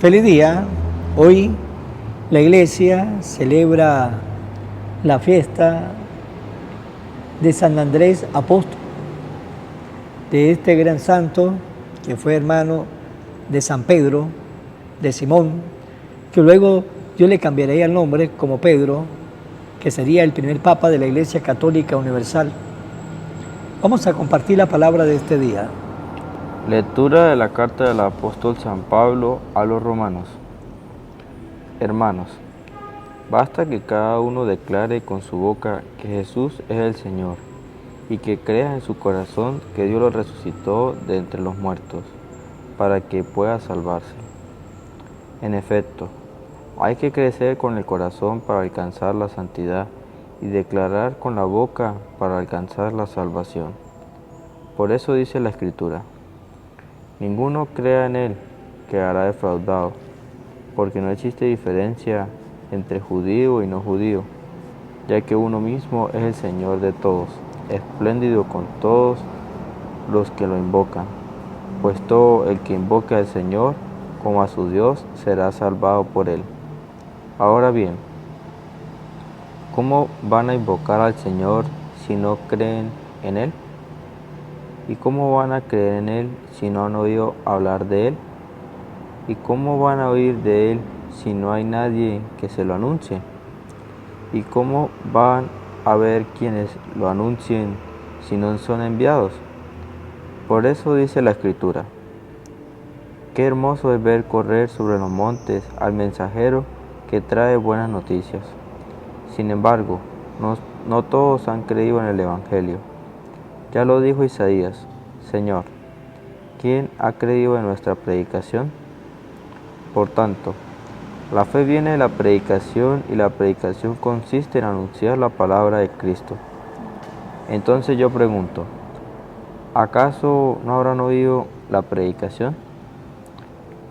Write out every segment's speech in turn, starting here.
Feliz día. Hoy la iglesia celebra la fiesta de San Andrés Apóstol, de este gran santo que fue hermano de San Pedro, de Simón, que luego Dios le cambiaría el nombre como Pedro, que sería el primer papa de la Iglesia Católica Universal. Vamos a compartir la palabra de este día. Lectura de la carta del apóstol San Pablo a los romanos. Hermanos, basta que cada uno declare con su boca que Jesús es el Señor y que crea en su corazón que Dios lo resucitó de entre los muertos, para que pueda salvarse. En efecto, hay que crecer con el corazón para alcanzar la santidad y declarar con la boca para alcanzar la salvación. Por eso dice la Escritura: ninguno crea en él, quedará defraudado, porque no existe diferencia entre judío y no judío, ya que uno mismo es el Señor de todos, espléndido con todos los que lo invocan, pues todo el que invoque al Señor como a su Dios será salvado por él. Ahora bien, ¿cómo van a invocar al Señor si no creen en él? ¿Y cómo van a creer en él si no han oído hablar de él? ¿Y cómo van a oír de él si no hay nadie que se lo anuncie? ¿Y cómo van a ver quienes lo anuncien si no son enviados? Por eso dice la Escritura: qué hermoso es ver correr sobre los montes al mensajero que trae buenas noticias. Sin embargo, no todos han creído en el Evangelio. Ya lo dijo Isaías: Señor, ¿quién ha creído en nuestra predicación? Por tanto, la fe viene de la predicación y la predicación consiste en anunciar la palabra de Cristo. Entonces yo pregunto, ¿acaso no habrán oído la predicación?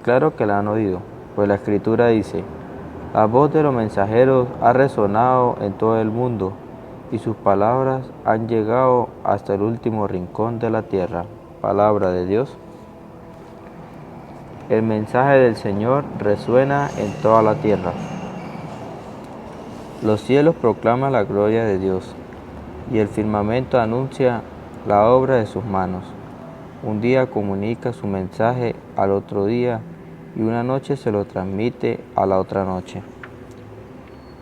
Claro que la han oído, pues la Escritura dice: la voz de los mensajeros ha resonado en todo el mundo y sus palabras han llegado hasta el último rincón de la tierra. Palabra de Dios. El mensaje del Señor resuena en toda la tierra. Los cielos proclaman la gloria de Dios y el firmamento anuncia la obra de sus manos. Un día comunica su mensaje al otro día y una noche se lo transmite a la otra noche.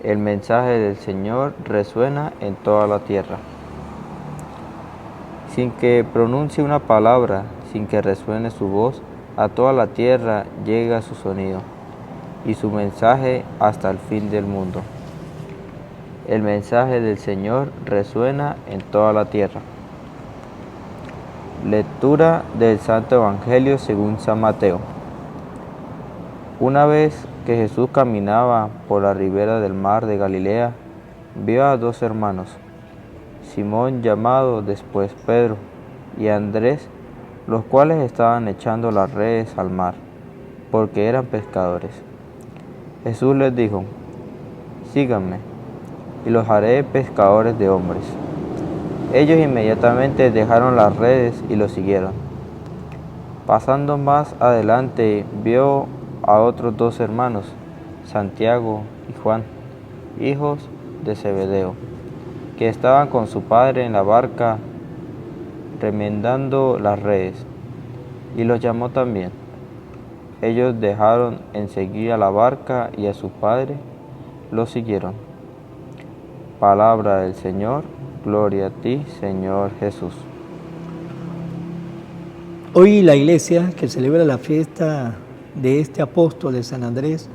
El mensaje del Señor resuena en toda la tierra. Sin que pronuncie una palabra, sin que resuene su voz, a toda la tierra llega su sonido y su mensaje hasta el fin del mundo. El mensaje del Señor resuena en toda la tierra. Lectura del Santo Evangelio según San Mateo. Una vez que Jesús caminaba por la ribera del mar de Galilea, vio a dos hermanos, Simón llamado después Pedro y Andrés, los cuales estaban echando las redes al mar, porque eran pescadores. Jesús les dijo: síganme, y los haré pescadores de hombres. Ellos inmediatamente dejaron las redes y lo siguieron. Pasando más adelante, vio a otros dos hermanos, Santiago y Juan, hijos de Zebedeo, que estaban con su padre en la barca remendando las redes, y los llamó también. Ellos dejaron enseguida la barca y a su padre lo siguieron. Palabra del Señor. Gloria a ti, Señor Jesús. Hoy la iglesia, que celebra la fiesta de este apóstol de San Andrés,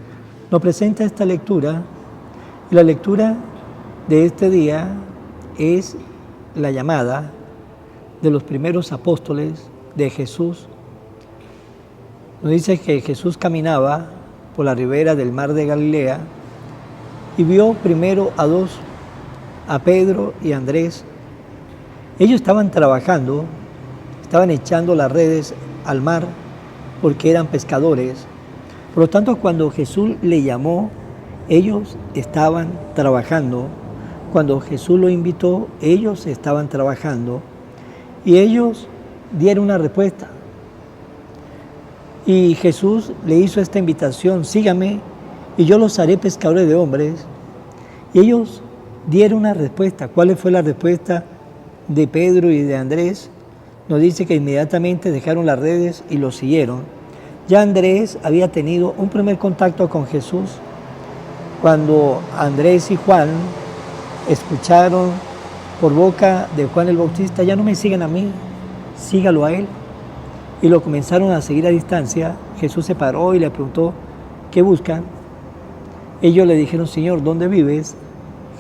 nos presenta esta lectura. Y la lectura de este día es la llamada de los primeros apóstoles de Jesús. Nos dice que Jesús caminaba por la ribera del mar de Galilea y vio primero a dos, a Pedro y Andrés. Ellos estaban trabajando, estaban echando las redes al mar porque eran pescadores. Por lo tanto, cuando Jesús le llamó, ellos estaban trabajando. Cuando Jesús lo invitó, ellos estaban trabajando. Y ellos dieron una respuesta. Y Jesús le hizo esta invitación: sígame y yo los haré pescadores de hombres. Y ellos dieron una respuesta. ¿Cuál fue la respuesta de Pedro y de Andrés? Nos dice que inmediatamente dejaron las redes y lo siguieron. Ya Andrés había tenido un primer contacto con Jesús cuando Andrés y Juan escucharon por boca de Juan el Bautista: ya no me sigan a mí, sígalo a él. Y lo comenzaron a seguir a distancia. Jesús se paró y le preguntó: ¿qué buscan? Ellos le dijeron: Señor, ¿dónde vives?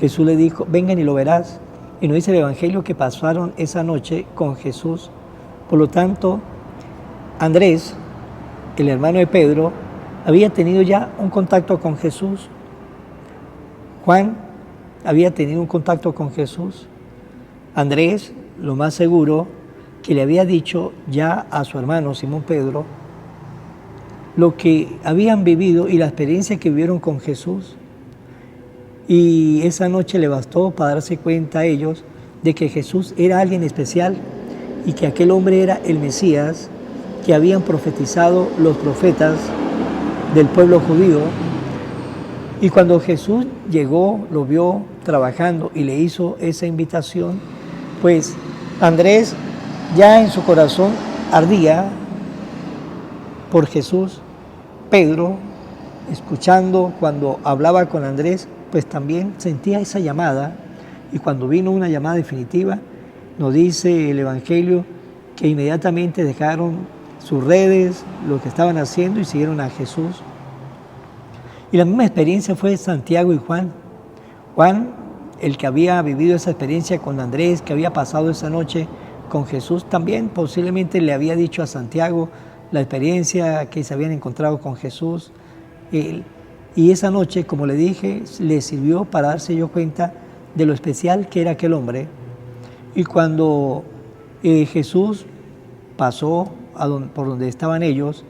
Jesús le dijo: vengan y lo verás. Y nos dice el Evangelio que pasaron esa noche con Jesús. Por lo tanto, Andrés, el hermano de Pedro, había tenido ya un contacto con Jesús. Juan había tenido un contacto con Jesús. Andrés, lo más seguro, que le había dicho ya a su hermano Simón Pedro lo que habían vivido y la experiencia que vivieron con Jesús. Y esa noche le bastó para darse cuenta a ellos de que Jesús era alguien especial y que aquel hombre era el Mesías que habían profetizado los profetas del pueblo judío. Y cuando Jesús llegó, lo vio trabajando y le hizo esa invitación, pues Andrés ya en su corazón ardía por Jesús. Pedro, escuchando cuando hablaba con Andrés, pues también sentía esa llamada. Y cuando vino una llamada definitiva, nos dice el Evangelio que inmediatamente dejaron sus redes, lo que estaban haciendo, y siguieron a Jesús. Y la misma experiencia fue Santiago y Juan. Juan, el que había vivido esa experiencia con Andrés, que había pasado esa noche con Jesús, también posiblemente le había dicho a Santiago la experiencia que se habían encontrado con Jesús. Y esa noche, como le dije, le sirvió para darse yo cuenta de lo especial que era aquel hombre. Y cuando Jesús pasó por donde estaban ellos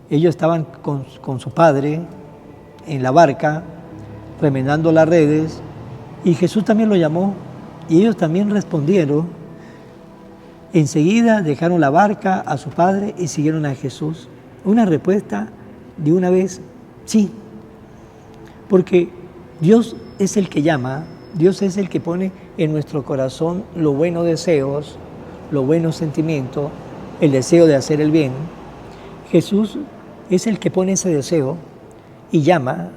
estaban con su padre en la barca, remendando las redes, y Jesús también lo llamó, y ellos también respondieron. Enseguida dejaron la barca, a su padre, y siguieron a Jesús. Una respuesta de una vez: sí. Porque Dios es el que llama, Dios es el que pone en nuestro corazón los buenos deseos, los buenos sentimientos, el deseo de hacer el bien. Jesús es el que pone ese deseo y llama,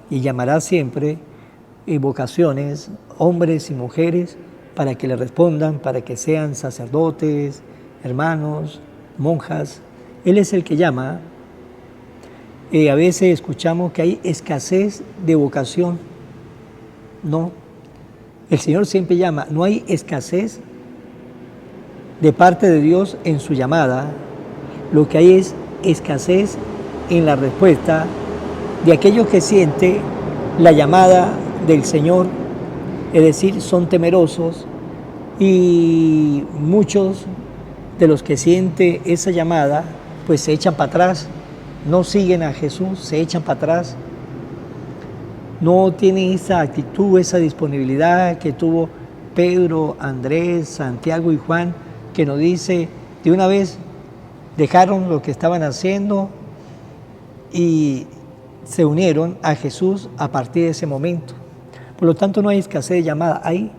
y llamará siempre vocaciones, hombres y mujeres, para que le respondan, para que sean sacerdotes, hermanos, monjas. Él es el que llama. A veces escuchamos que hay escasez de vocación. No, el Señor siempre llama. No hay escasez de parte de Dios en su llamada. Lo que hay es escasez en la respuesta de aquellos que sienten la llamada del Señor. Es decir, son temerosos, y muchos de los que sienten esa llamada pues se echan para atrás, no siguen a Jesús, se echan para atrás, no tienen esa actitud, esa disponibilidad que tuvo Pedro, Andrés, Santiago y Juan, que nos dice: de una vez dejaron lo que estaban haciendo y se unieron a Jesús a partir de ese momento. Por lo tanto, no hay escasez de llamada, hay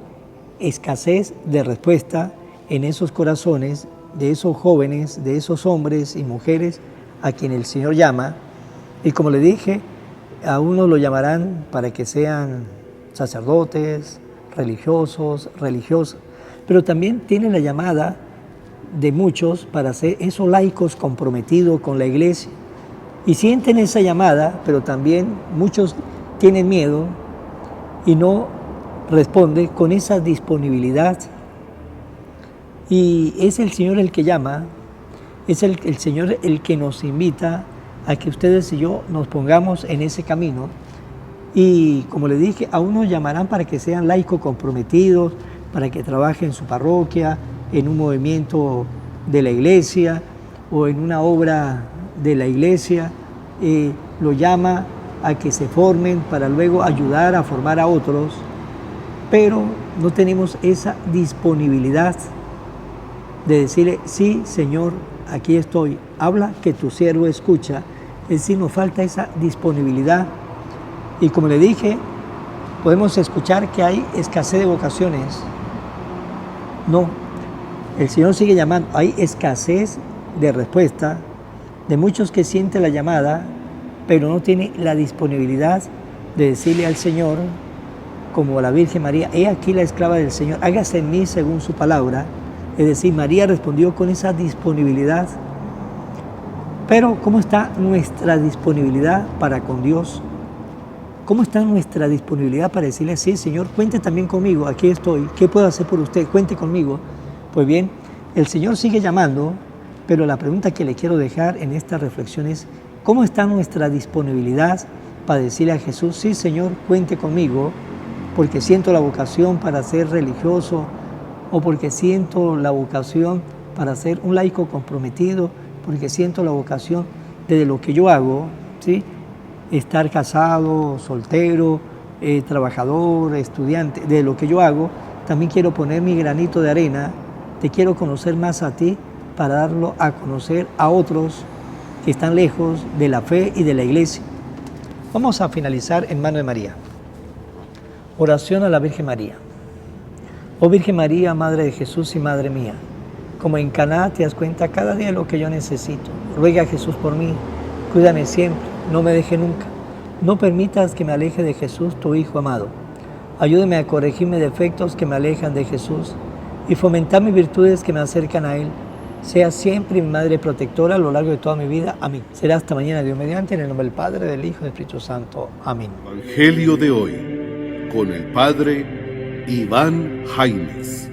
escasez de respuesta en esos corazones de esos jóvenes, de esos hombres y mujeres a quien el Señor llama. Y como le dije, a unos lo llamarán para que sean sacerdotes, religiosos, religiosas, pero también tiene la llamada de muchos para ser esos laicos comprometidos con la iglesia. Y sienten esa llamada, pero también muchos tienen miedo y no responde con esa disponibilidad. Y es el Señor el que llama, es el Señor el que nos invita a que ustedes y yo nos pongamos en ese camino. Y como le dije, a unos llamarán para que sean laicos comprometidos, para que trabajen en su parroquia, en un movimiento de la iglesia o en una obra de la iglesia. Lo llama a que se formen para luego ayudar a formar a otros, pero no tenemos esa disponibilidad de decirle: sí, Señor, aquí estoy, habla que tu siervo escucha. Es decir, nos falta esa disponibilidad. Y como le dije, podemos escuchar que hay escasez de vocaciones. No, el Señor sigue llamando. Hay escasez de respuesta de muchos que sienten la llamada, pero no tienen la disponibilidad de decirle al Señor, como la Virgen María, he aquí la esclava del Señor, hágase en mí según su palabra. Es decir, María respondió con esa disponibilidad. Pero ¿cómo está nuestra disponibilidad para con Dios? ¿Cómo está nuestra disponibilidad para decirle, sí, Señor, cuente también conmigo, aquí estoy, ¿qué puedo hacer por usted? Cuente conmigo. Pues bien, el Señor sigue llamando, pero la pregunta que le quiero dejar en esta reflexión es, ¿cómo está nuestra disponibilidad para decirle a Jesús, sí, Señor, cuente conmigo, porque siento la vocación para ser religioso, o porque siento la vocación para ser un laico comprometido, porque siento la vocación de lo que yo hago, ¿sí? Estar casado, soltero, trabajador, estudiante, de lo que yo hago, también quiero poner mi granito de arena, te quiero conocer más a ti para darlo a conocer a otros que están lejos de la fe y de la iglesia. Vamos a finalizar en mano de María. Oración a la Virgen María. Oh Virgen María, Madre de Jesús y Madre mía, como en Caná te das cuenta cada día de lo que yo necesito. Ruega a Jesús por mí, cuídame siempre, no me deje nunca. No permitas que me aleje de Jesús, tu Hijo amado. Ayúdame a corregir mis defectos que me alejan de Jesús y fomentar mis virtudes que me acercan a Él. Sea siempre mi Madre protectora a lo largo de toda mi vida. Amén. Será hasta mañana, Dios mediante, en el nombre del Padre, del Hijo y del Espíritu Santo. Amén. Evangelio de hoy, con el Padre Iván Jaimes.